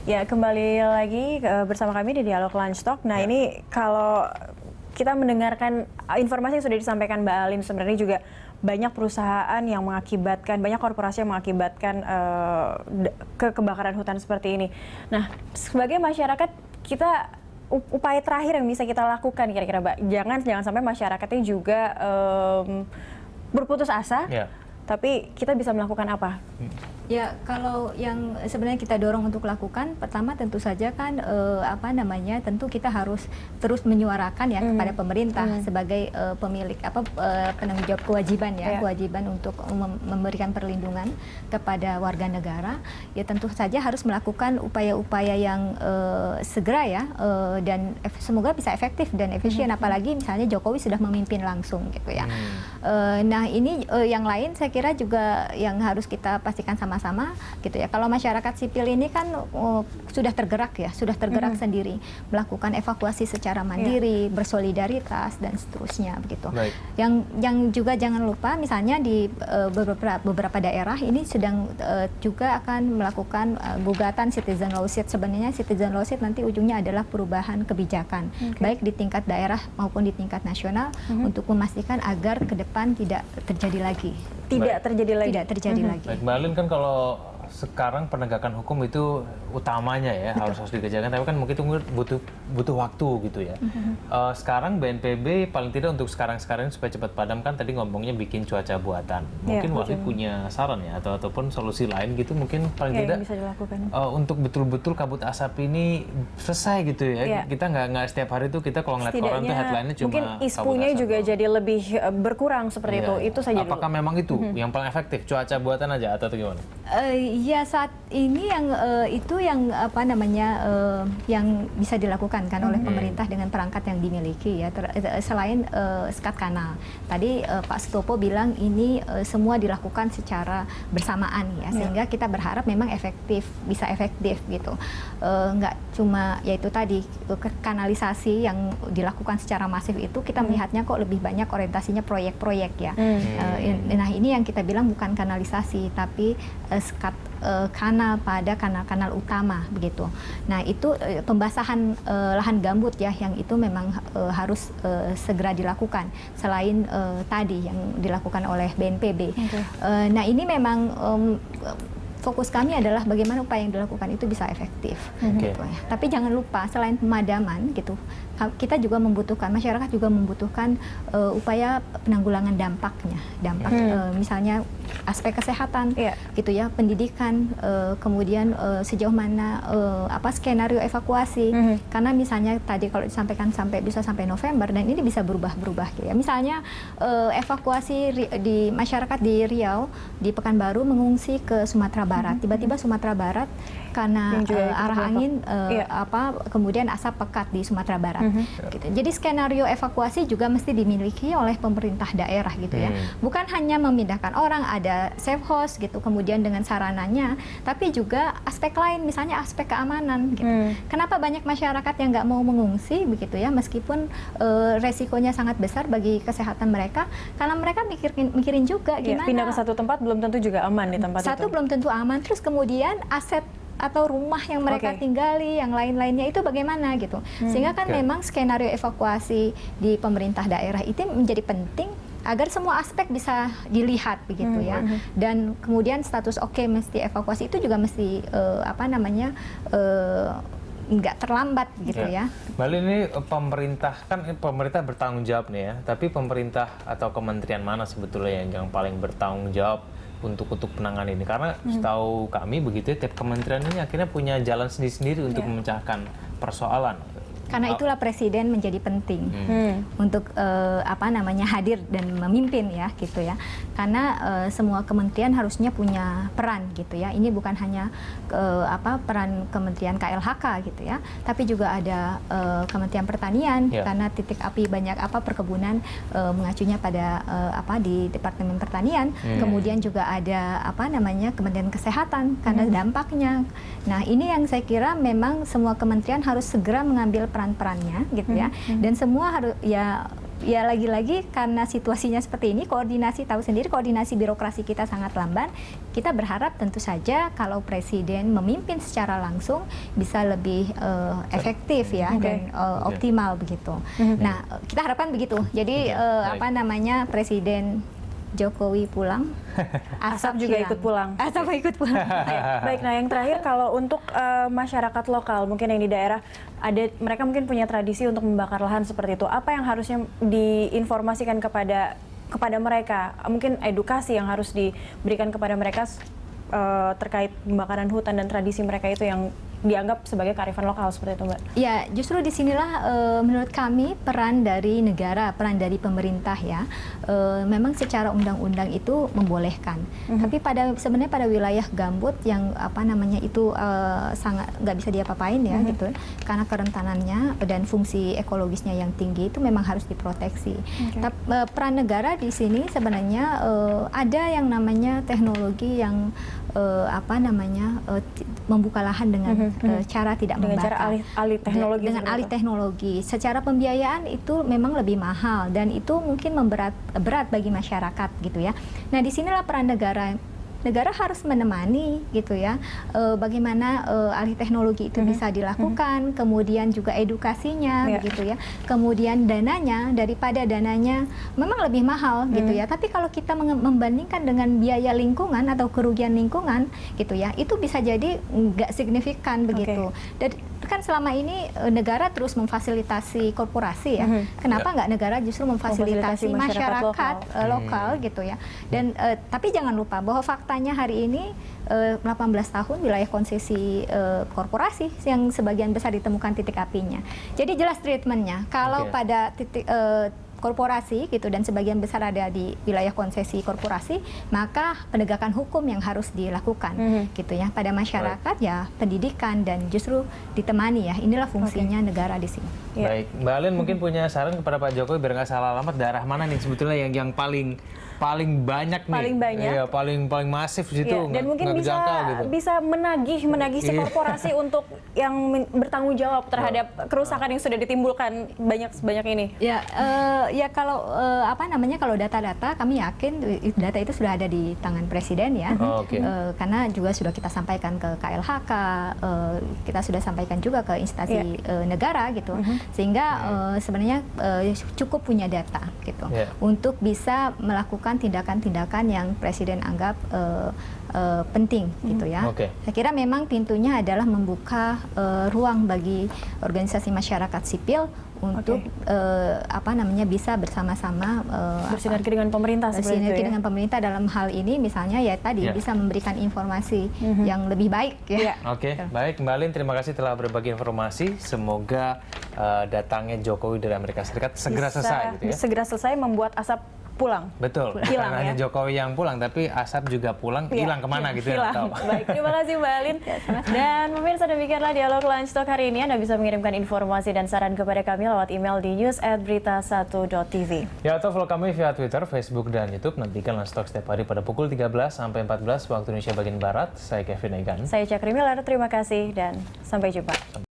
Ya, kembali lagi bersama kami di Dialog Lunch Talk. Nah, ini kalau kita mendengarkan informasi yang sudah disampaikan Mbak Alim, sebenarnya juga banyak perusahaan yang mengakibatkan, banyak korporasi yang mengakibatkan kebakaran hutan seperti ini. Nah, sebagai masyarakat, kita upaya terakhir yang bisa kita lakukan kira-kira Mbak, jangan sampai masyarakatnya juga berputus asa, tapi kita bisa melakukan apa? Ya, kalau yang sebenarnya kita dorong untuk lakukan, pertama tentu saja kan tentu kita harus terus menyuarakan ya kepada pemerintah sebagai pemilik penanggung jawab kewajiban kewajiban untuk memberikan perlindungan kepada warga negara. Ya tentu saja harus melakukan upaya-upaya yang segera dan semoga bisa efektif dan efisien, apalagi misalnya Jokowi sudah memimpin langsung gitu ya. Nah, ini yang lain saya kira juga yang harus kita pastikan sama-sama gitu ya. Kalau masyarakat sipil ini kan sudah tergerak sendiri, melakukan evakuasi secara mandiri, bersolidaritas dan seterusnya begitu. Yang juga jangan lupa misalnya di beberapa daerah ini sedang juga akan melakukan gugatan citizen lawsuit. Sebenarnya citizen lawsuit nanti ujungnya adalah perubahan kebijakan, baik di tingkat daerah maupun di tingkat nasional, untuk memastikan agar ke depan tidak terjadi lagi. Tidak terjadi lagi. Baik, Mbak Alin, kan kalau sekarang penegakan hukum itu utamanya ya, harus dikerjakan, tapi kan mungkin itu butuh waktu gitu ya. Sekarang BNPB paling tidak untuk sekarang ini supaya cepat padam, kan tadi ngomongnya bikin cuaca buatan. Mungkin Wahid punya saran ya, ataupun solusi lain gitu, mungkin paling tidak bisa dilakukan. Untuk betul-betul kabut asap ini selesai gitu ya. Kita nggak setiap hari tuh kita kalau ngeliat koran tuh headline-nya cuma mungkin ispunya juga jadi lebih berkurang seperti itu. Itu saja dulu. Apakah memang itu yang paling efektif, cuaca buatan aja atau gimana? Ya, saat ini yang itu yang yang bisa dilakukan kan oleh pemerintah dengan perangkat yang dimiliki ya, selain sekat kanal. Tadi Pak Sutopo bilang ini semua dilakukan secara bersamaan ya, sehingga kita berharap memang bisa efektif gitu. Nggak cuma yaitu tadi kanalisasi yang dilakukan secara masif itu, kita melihatnya kok lebih banyak orientasinya proyek-proyek ya. Nah, ini yang kita bilang bukan kanalisasi tapi sekat kanal pada kanal-kanal utama begitu. Nah, itu pembasahan lahan gambut ya, yang itu memang harus segera dilakukan selain tadi yang dilakukan oleh BNPB. Nah, ini memang fokus kami adalah bagaimana upaya yang dilakukan itu bisa efektif. Gitu ya. Tapi jangan lupa selain pemadaman gitu, kita juga membutuhkan, masyarakat juga membutuhkan upaya penanggulangan dampaknya. Misalnya aspek kesehatan gitu ya, pendidikan, kemudian sejauh mana skenario evakuasi. Karena misalnya tadi kalau disampaikan bisa sampai November, dan ini bisa berubah-berubah gitu ya. Misalnya evakuasi di masyarakat di Riau, di Pekanbaru mengungsi ke Sumatera Barat. Tiba-tiba Sumatera Barat karena arah angin kemudian asap pekat di Sumatera Barat. Gitu. Jadi skenario evakuasi juga mesti dimiliki oleh pemerintah daerah gitu ya. Bukan hanya memindahkan orang, ada safe house gitu, kemudian dengan sarananya, tapi juga aspek lain, misalnya aspek keamanan gitu. Kenapa banyak masyarakat yang nggak mau mengungsi begitu ya, meskipun resikonya sangat besar bagi kesehatan mereka, karena mereka mikirin juga gimana. Pindah ke satu tempat belum tentu juga aman di tempat itu. Satu belum tentu aman, terus kemudian aset atau rumah yang mereka tinggali, yang lain-lainnya itu bagaimana gitu. Sehingga kan memang skenario evakuasi di pemerintah daerah itu menjadi penting agar semua aspek bisa dilihat begitu ya. Dan kemudian status mesti evakuasi itu juga mesti nggak terlambat gitu ya. Bali ini pemerintah bertanggung jawab nih ya, tapi pemerintah atau kementerian mana sebetulnya yang paling bertanggung jawab untuk penanganan ini? Karena setahu kami begitu ya, tiap kementerian ini akhirnya punya jalan sendiri-sendiri untuk memecahkan persoalan. Karena itulah presiden menjadi penting untuk hadir dan memimpin ya gitu ya. Karena semua kementerian harusnya punya peran gitu ya. Ini bukan hanya peran Kementerian KLHK gitu ya, tapi juga ada Kementerian Pertanian karena titik api banyak perkebunan mengacunya pada di Departemen Pertanian. Kemudian juga ada Kementerian Kesehatan karena dampaknya. Nah, ini yang saya kira memang semua kementerian harus segera mengambil peran-perannya gitu ya, dan semua harus ya lagi-lagi karena situasinya seperti ini, tahu sendiri koordinasi birokrasi kita sangat lamban. Kita berharap tentu saja kalau Presiden memimpin secara langsung bisa lebih efektif ya dan optimal begitu. Nah, kita harapkan begitu. Jadi apa namanya, Presiden Jokowi pulang, Asap juga hilang. ikut pulang. Asap ikut pulang. Baik, nah yang terakhir kalau untuk masyarakat lokal mungkin yang di daerah mereka mungkin punya tradisi untuk membakar lahan seperti itu. Apa yang harusnya diinformasikan kepada mereka? Mungkin edukasi yang harus diberikan kepada mereka terkait pembakaran hutan dan tradisi mereka itu yang dianggap sebagai kearifan lokal seperti itu, Mbak. Ya, justru disinilah menurut kami peran dari negara, peran dari pemerintah ya. Memang secara undang-undang itu membolehkan. Tapi sebenarnya pada wilayah gambut yang apa namanya itu sangat nggak bisa diapa-apain ya gitu, karena kerentanannya dan fungsi ekologisnya yang tinggi itu memang harus diproteksi. Peran negara di sini sebenarnya ada yang namanya teknologi yang apa namanya membuka lahan dengan cara tidak dengan membakar. cara alih teknologi. Dengan alih teknologi. Secara pembiayaan itu memang lebih mahal dan itu mungkin berat bagi masyarakat gitu ya. Nah, disinilah peran negara. Negara harus menemani gitu ya, bagaimana alih teknologi itu bisa dilakukan, kemudian juga edukasinya begitu ya, kemudian daripada dananya memang lebih mahal gitu ya, tapi kalau kita membandingkan dengan biaya lingkungan atau kerugian lingkungan gitu ya, itu bisa jadi nggak signifikan begitu. Dan kan selama ini negara terus memfasilitasi korporasi ya, kenapa nggak negara justru memfasilitasi masyarakat lokal gitu ya. Dan tapi jangan lupa bahwa faktanya hari ini 18 tahun wilayah konsesi korporasi yang sebagian besar ditemukan titik apinya. Jadi jelas treatmentnya. Kalau pada titik korporasi gitu dan sebagian besar ada di wilayah konsesi korporasi, maka penegakan hukum yang harus dilakukan gitu ya pada masyarakat ya, pendidikan dan justru ditemani ya. Inilah fungsinya negara di sini. Baik, Mbak Alin mungkin punya saran kepada Pak Jokowi biar nggak salah alamat, daerah mana nih sebetulnya yang paling banyak nih? Paling banyak. Iya, paling masif situ. Dan mungkin gitu. bisa menagih si korporasi untuk yang bertanggung jawab terhadap kerusakan yang sudah ditimbulkan sebanyak ini. Ya kalau apa namanya, kalau data-data kami yakin data itu sudah ada di tangan Presiden ya. Karena juga sudah kita sampaikan ke KLHK, kita sudah sampaikan juga ke instansi negara gitu. Sehingga sebenarnya cukup punya data gitu untuk bisa melakukan tindakan-tindakan yang Presiden anggap penting gitu ya. Saya kira memang pintunya adalah membuka ruang bagi organisasi masyarakat sipil untuk apa namanya bisa bersama-sama bersinergi dengan pemerintah dengan pemerintah dalam hal ini misalnya ya tadi bisa memberikan informasi yang lebih baik ya. Baik Mbak Alin, terima kasih telah berbagi informasi. Semoga datangnya Jokowi dari Amerika Serikat segera selesai gitu ya. Segera selesai membuat asap pulang. Betul. Hilang, hanya Jokowi yang pulang, tapi asap juga pulang. Hilang kemana gitu ya? Baik, terima kasih Mbak Alin. Dan pemirsa, demikianlah dialog Lunch Talk hari ini. Anda bisa mengirimkan informasi dan saran kepada kami lewat email di news@berita1.tv. Ya, atau follow kami via Twitter, Facebook, dan YouTube. Nantikan Lunch Talk setiap hari pada pukul 13 sampai 14 waktu Indonesia bagian Barat. Saya Kevin Egan. Saya Cakri Miller. Terima kasih dan sampai jumpa.